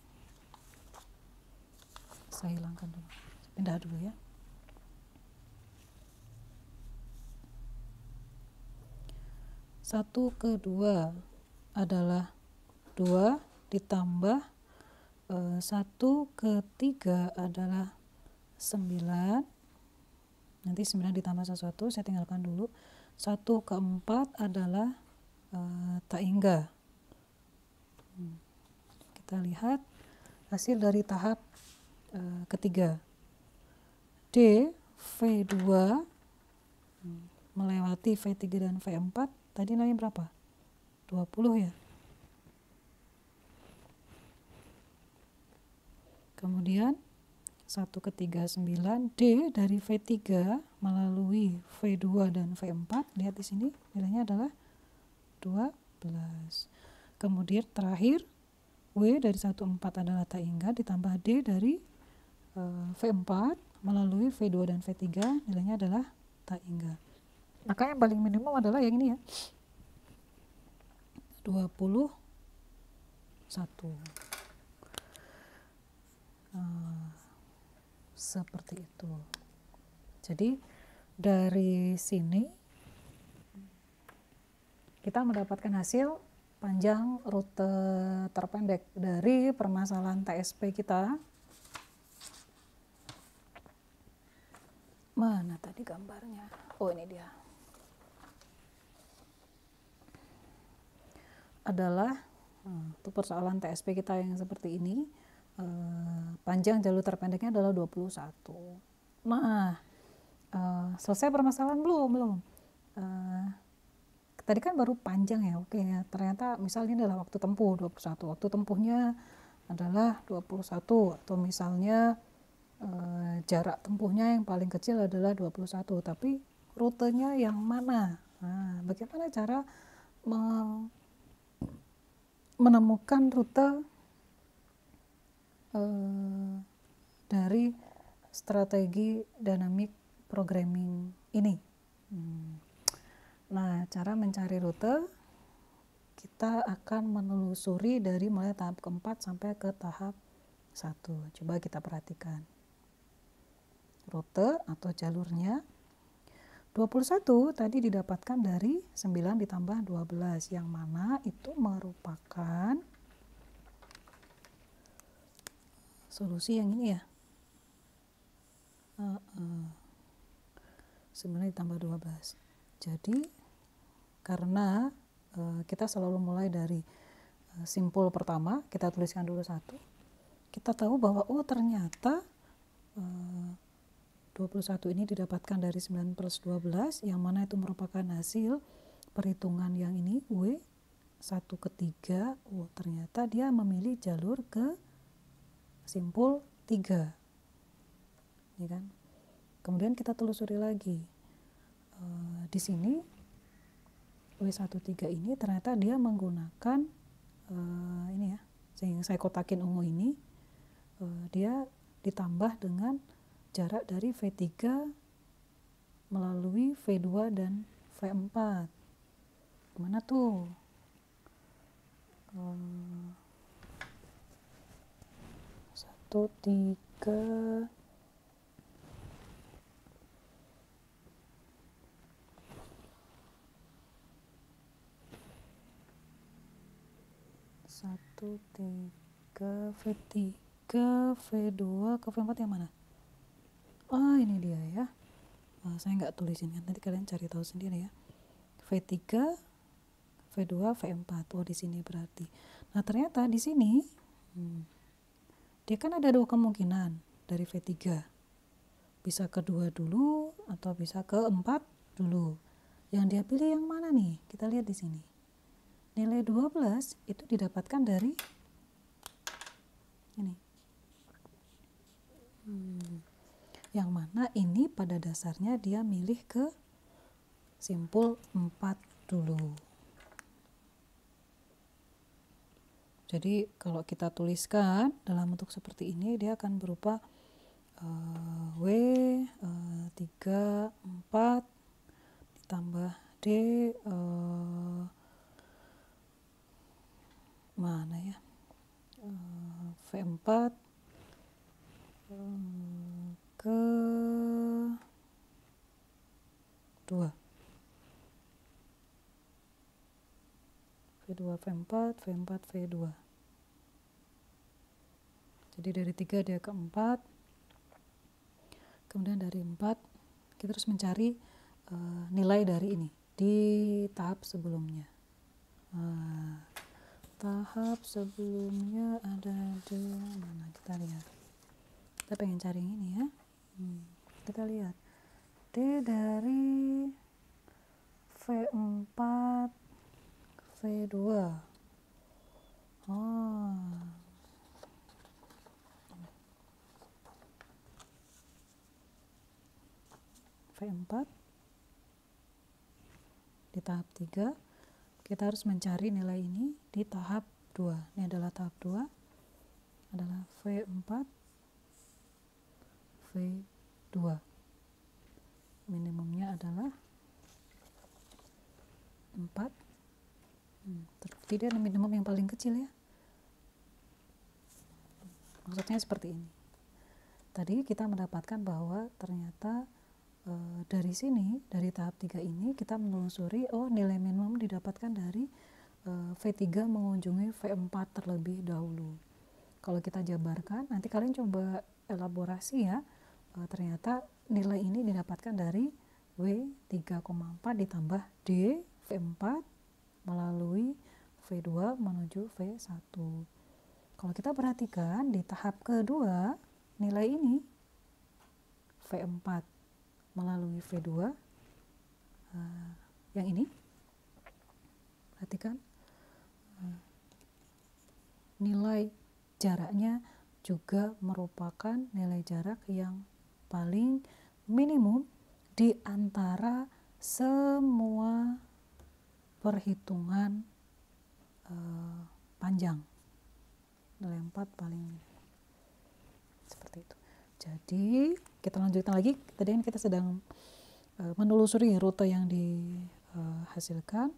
saya hilangkan dulu, pindah dulu ya. Satu ke 2 adalah 2 ditambah 1 ke 3 adalah 9. Nanti 9 ditambah sesuatu, saya tinggalkan dulu. 1 ke 4 adalah tak hingga. Kita lihat hasil dari tahap ketiga. D, V2 melewati V3 dan V4, tadi nilainya berapa? 20 ya. Kemudian 1 ke 3, 9. D dari V3 melalui V2 dan V4, lihat di sini nilainya adalah 12. Kemudian terakhir W dari 1, 4 adalah tak hingga, ditambah D dari V4 melalui V2 dan V3, nilainya adalah tak hingga. Maka yang paling minimum adalah yang ini ya, 21. Seperti itu. Jadi dari sini kita mendapatkan hasil panjang rute terpendek dari permasalahan TSP kita. Mana tadi gambarnya? Oh, ini dia. Adalah untuk persoalan TSP kita yang seperti ini. Panjang jalur terpendeknya adalah 21. Nah, selesai permasalahan belum? Tadi kan baru panjang ya, oke ya. Ternyata misalnya ini adalah waktu tempuh 21. Waktu tempuhnya adalah 21, atau misalnya jarak tempuhnya yang paling kecil adalah 21, tapi rutenya yang mana? Nah, bagaimana cara menemukan rute dari strategi dynamic programming ini? Nah, cara mencari rute kita akan menelusuri dari mulai tahap keempat sampai ke tahap 1. Coba kita perhatikan rute atau jalurnya. 21 tadi didapatkan dari 9 ditambah 12, yang mana itu merupakan solusi yang ini ya, 9 ditambah 12. Jadi karena kita selalu mulai dari simpul pertama, kita tuliskan dulu 1. Kita tahu bahwa ternyata 21 ini didapatkan dari 9 plus 12, yang mana itu merupakan hasil perhitungan yang ini, W 1 ke 3. Ternyata dia memilih jalur ke simpul 3. ya kan. Kemudian kita telusuri lagi, di sini W13 ini ternyata dia menggunakan ini ya, yang saya kotakin ungu ini, dia ditambah dengan jarak dari V3 melalui V2 dan V4. Mana tuh? 1, 3 1, 3 V3 V2 ke V4 yang mana? Ini dia ya. Saya nggak tulisin kan, nanti kalian cari tahu sendiri ya. V3 V2 V4. Di sini berarti. Nah, ternyata di sini dia kan ada 2 kemungkinan dari V3. Bisa ke 2 dulu atau bisa ke 4 dulu. Yang dia pilih yang mana nih? Kita lihat di sini. Nilai 12 itu didapatkan dari ini. Yang mana ini pada dasarnya dia milih ke simpul 4 dulu. Jadi kalau kita tuliskan dalam bentuk seperti ini, dia akan berupa W 3, 4 ditambah D mana ya, V4 ke 2, V2 V4 V4 V2. Jadi dari 3 dia ke 4, kemudian dari 4 kita terus mencari nilai dari ini di tahap sebelumnya. Tahap sebelumnya ada di mana, kita lihat. Kita pengen cari yang ini ya. Kita lihat D dari V4 V2. V4 di tahap 3, kita harus mencari nilai ini di tahap 2. Ini adalah tahap 2, adalah V4 V2. Minimumnya adalah 4. Terbukti dia minimum yang paling kecil ya. Maksudnya seperti ini. Tadi kita mendapatkan bahwa ternyata dari sini, dari tahap 3 ini kita menelusuri, nilai minimum didapatkan dari V3 mengunjungi V4 terlebih dahulu. Kalau kita jabarkan, nanti kalian coba elaborasi ya, ternyata nilai ini didapatkan dari W3,4 ditambah D V4 melalui V2 menuju V1. Kalau kita perhatikan di tahap kedua, nilai ini V4 melalui V2, yang ini, perhatikan, nilai jaraknya juga merupakan nilai jarak yang paling minimum di antara semua perhitungan panjang. Nilai 4 paling minimum. Seperti itu. Jadi kita lanjutkan lagi. Tadi kan kita sedang menelusuri rute yang dihasilkan.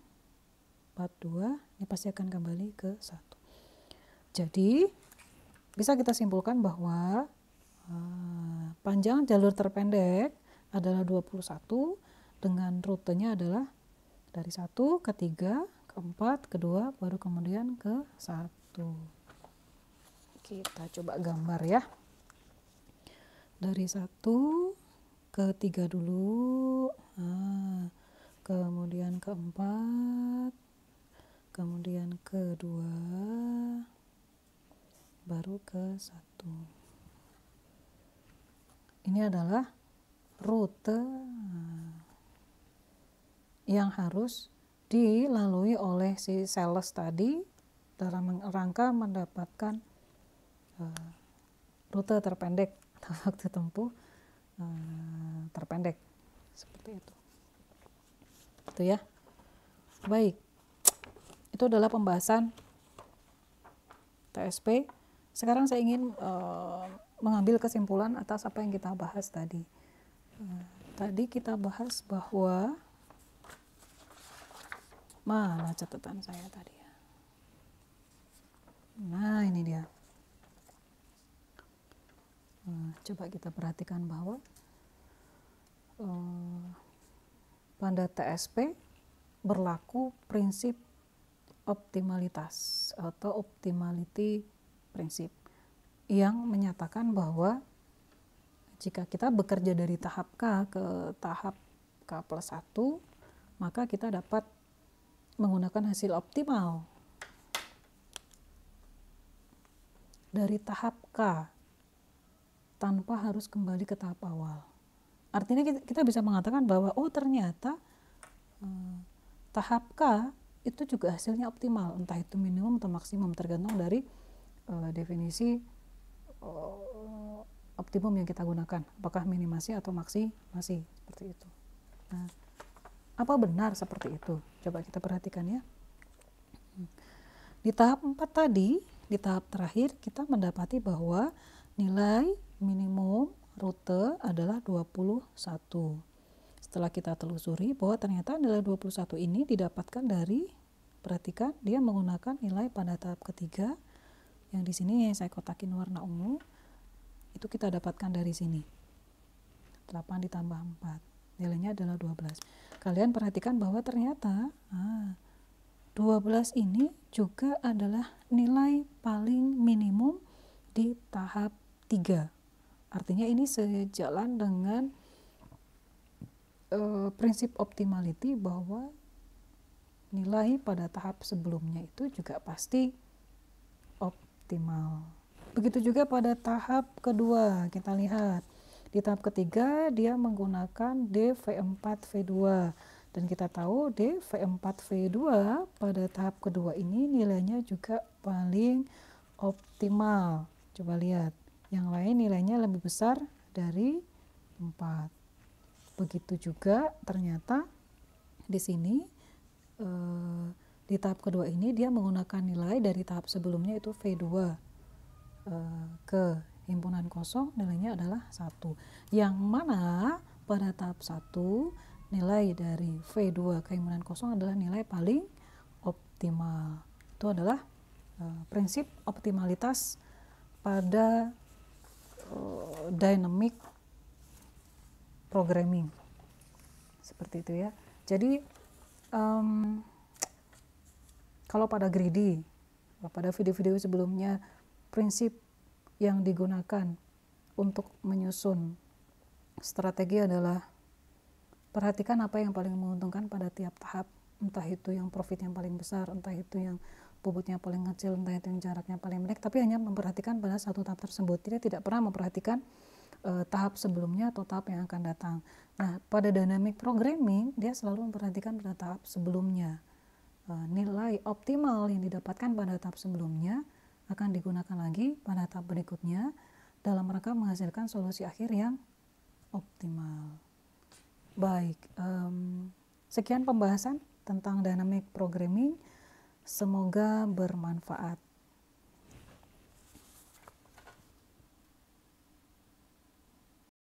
42, ini pasti akan kembali ke 1. Jadi bisa kita simpulkan bahwa panjang jalur terpendek adalah 21 dengan rutenya adalah dari 1 ke 3 ke 4 ke 2 baru kemudian ke 1. Kita coba gambar ya. Dari 1 ke 3 dulu, kemudian ke 4, kemudian ke 2, baru ke 1. Ini adalah rute yang harus dilalui oleh si sales tadi dalam rangka mendapatkan rute terpendek atau waktu tempuh terpendek seperti itu. Itu ya. Baik. Itu adalah pembahasan TSP. Sekarang saya ingin mengambil kesimpulan atas apa yang kita bahas tadi. Tadi kita bahas bahwa mana catatan saya tadi ya. Nah, ini dia. Coba kita perhatikan bahwa pada TSP berlaku prinsip optimalitas atau optimality prinsip yang menyatakan bahwa jika kita bekerja dari tahap K ke tahap K+1, maka kita dapat menggunakan hasil optimal dari tahap K tanpa harus kembali ke tahap awal. Artinya kita bisa mengatakan bahwa ternyata tahap K itu juga hasilnya optimal, entah itu minimum atau maksimum, tergantung dari definisi optimum yang kita gunakan, apakah minimasi atau maksimasi, seperti itu. Nah, apa benar seperti itu? Coba kita perhatikan ya. Di tahap 4 tadi, di tahap terakhir kita mendapati bahwa nilai minimum rute adalah 21. Setelah kita telusuri bahwa ternyata nilai 21 ini didapatkan dari, perhatikan, dia menggunakan nilai pada tahap ketiga, yang di sini yang saya kotakin warna ungu, itu kita dapatkan dari sini. 8 ditambah 4, nilainya adalah 12. Kalian perhatikan bahwa ternyata 12 ini juga adalah nilai paling minimum di tahap 3. Artinya ini sejalan dengan prinsip optimality bahwa nilai pada tahap sebelumnya itu juga pasti optimal. Begitu juga pada tahap kedua, kita lihat. Di tahap ketiga dia menggunakan DV4V2. Dan kita tahu DV4V2 pada tahap kedua ini nilainya juga paling optimal. Coba lihat. Yang lain nilainya lebih besar dari 4. Begitu juga ternyata di sini di tahap kedua ini dia menggunakan nilai dari tahap sebelumnya itu V2 ke himpunan kosong, nilainya adalah 1. Yang mana pada tahap 1 nilai dari V2 ke himpunan kosong adalah nilai paling optimal. Itu adalah prinsip optimalitas pada dynamic programming, seperti itu ya. Jadi kalau pada greedy, pada video-video sebelumnya, prinsip yang digunakan untuk menyusun strategi adalah perhatikan apa yang paling menguntungkan pada tiap tahap, entah itu yang profit yang paling besar, entah itu yang bobotnya paling kecil, entah itu yang jaraknya paling pendek, tapi hanya memperhatikan pada satu tahap tersebut. Dia tidak pernah memperhatikan tahap sebelumnya atau tahap yang akan datang. Nah, pada dynamic programming dia selalu memperhatikan pada tahap sebelumnya. Nilai optimal yang didapatkan pada tahap sebelumnya akan digunakan lagi pada tahap berikutnya dalam rangka menghasilkan solusi akhir yang optimal. Baik, sekian pembahasan tentang dynamic programming. Semoga bermanfaat.